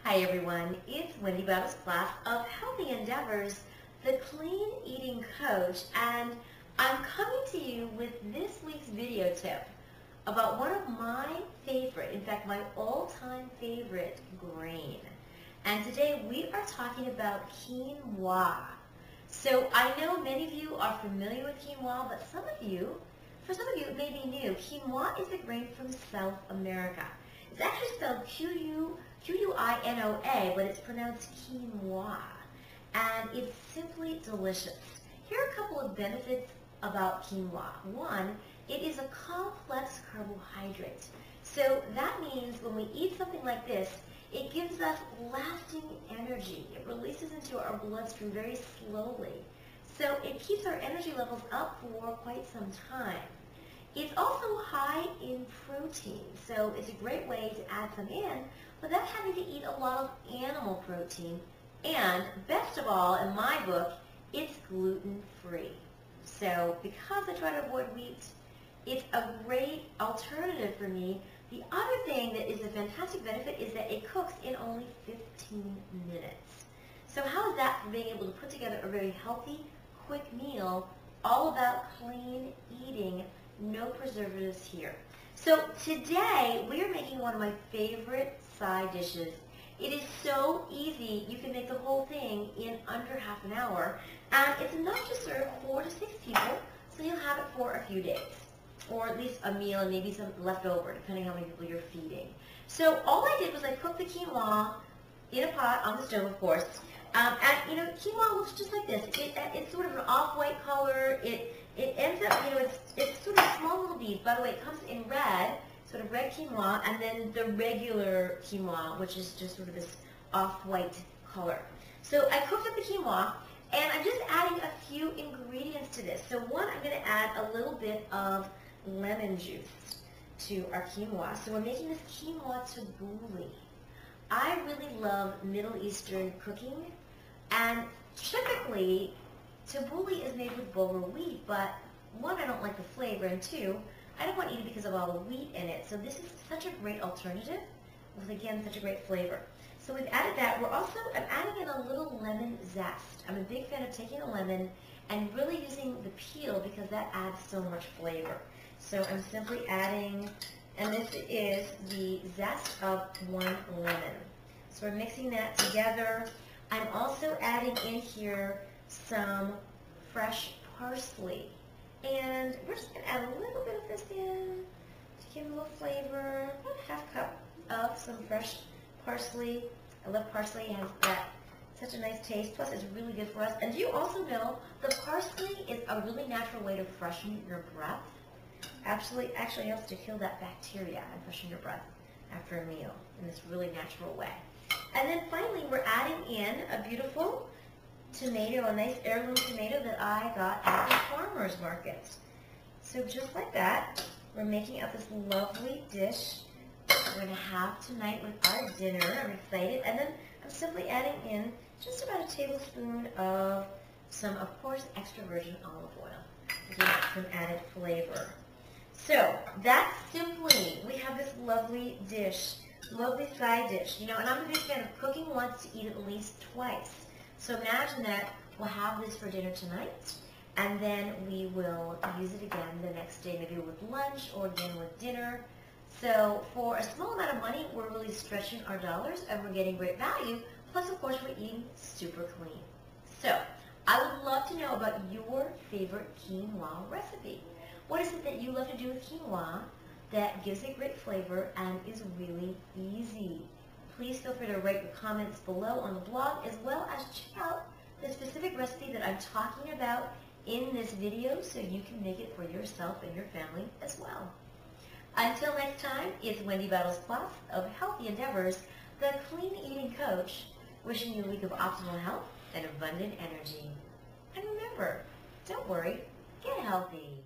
Hi everyone, it's Wendy Battle's class of Healthy Endeavors, the Clean Eating Coach, and I'm coming to you with this week's video tip about one of my favorite, in fact my all-time favorite grain. And today we are talking about quinoa. So I know many of you are familiar with quinoa, but for some of you it may be new. Quinoa is a grain from South America. It's actually spelled Q-U-I-N-O-A, but it's pronounced quinoa, and it's simply delicious. Here are a couple of benefits about quinoa. One, it is a complex carbohydrate. So that means when we eat something like this, it gives us lasting energy. It releases into our bloodstream very slowly. So it keeps our energy levels up for quite some time. It's also high in protein, so it's a great way to add some in without having to eat a lot of animal protein. And best of all, in my book, it's gluten-free. So because I try to avoid wheat, it's a great alternative for me. The other thing that is a fantastic benefit is that it cooks in only 15 minutes. So how is that for being able to put together a very healthy, quick meal, all about clean eating, no preservatives here. So today we are making one of my favorite side dishes. It is so easy. You can make the whole thing in under half an hour, and it's enough to serve 4 to 6 people, so you'll have it for a few days, or at least a meal and maybe some leftover, depending on how many people you're feeding. So all I did was I cooked the quinoa in a pot on the stove, of course. And quinoa looks just like this. It's sort of an off-white color. It ends up, it's sort of small little beads. By the way, it comes in red, sort of red quinoa, and then the regular quinoa, which is just sort of this off-white color. So I cooked up the quinoa, and I'm just adding a few ingredients to this. So one, I'm going to add a little bit of lemon juice to our quinoa. So we're making this quinoa tabbouleh. I really love Middle Eastern cooking, and typically tabbouleh is made with bulgur wheat, but one, I don't like the flavor, and two, I don't want to eat it because of all the wheat in it. So this is such a great alternative with, again, such a great flavor. So we've added that. I'm adding in a little lemon zest. I'm a big fan of taking a lemon and really using the peel because that adds so much flavor. So I'm simply adding, and this is the zest of 1 lemon. So we're mixing that together. I'm also adding in here some fresh parsley. And we're just going to add a little bit of this in to give a little flavor. About a half cup of some fresh parsley. I love parsley. It has such a nice taste. Plus, it's really good for us. And do you also know the parsley is a really natural way to freshen your breath? Actually helps to kill that bacteria and freshen your breath after a meal in this really natural way. And then finally, we're adding in a beautiful tomato, a nice heirloom tomato that I got at the farmer's market. So just like that, we're making up this lovely dish we're going to have tonight with our dinner. I'm excited. And then I'm simply adding in just about a tablespoon of some, of course, extra virgin olive oil to give it some added flavor. So that's simply, we have this lovely dish, lovely side dish, and I'm a big fan of cooking once to eat at least twice. So imagine that we'll have this for dinner tonight, and then we will use it again the next day, maybe with lunch or again with dinner. So for a small amount of money, we're really stretching our dollars, and we're getting great value. Plus, of course, we're eating super clean. So I would love to know about your favorite quinoa recipe. What is it that you love to do with quinoa that gives it great flavor and is really easy? Please feel free to write your comments below on the blog, as well as check out the specific recipe that I'm talking about in this video so you can make it for yourself and your family as well. Until next time, it's Wendy Battle's class of Healthy Endeavors, the Clean Eating Coach, wishing you a week of optimal health and abundant energy. And remember, don't worry, get healthy.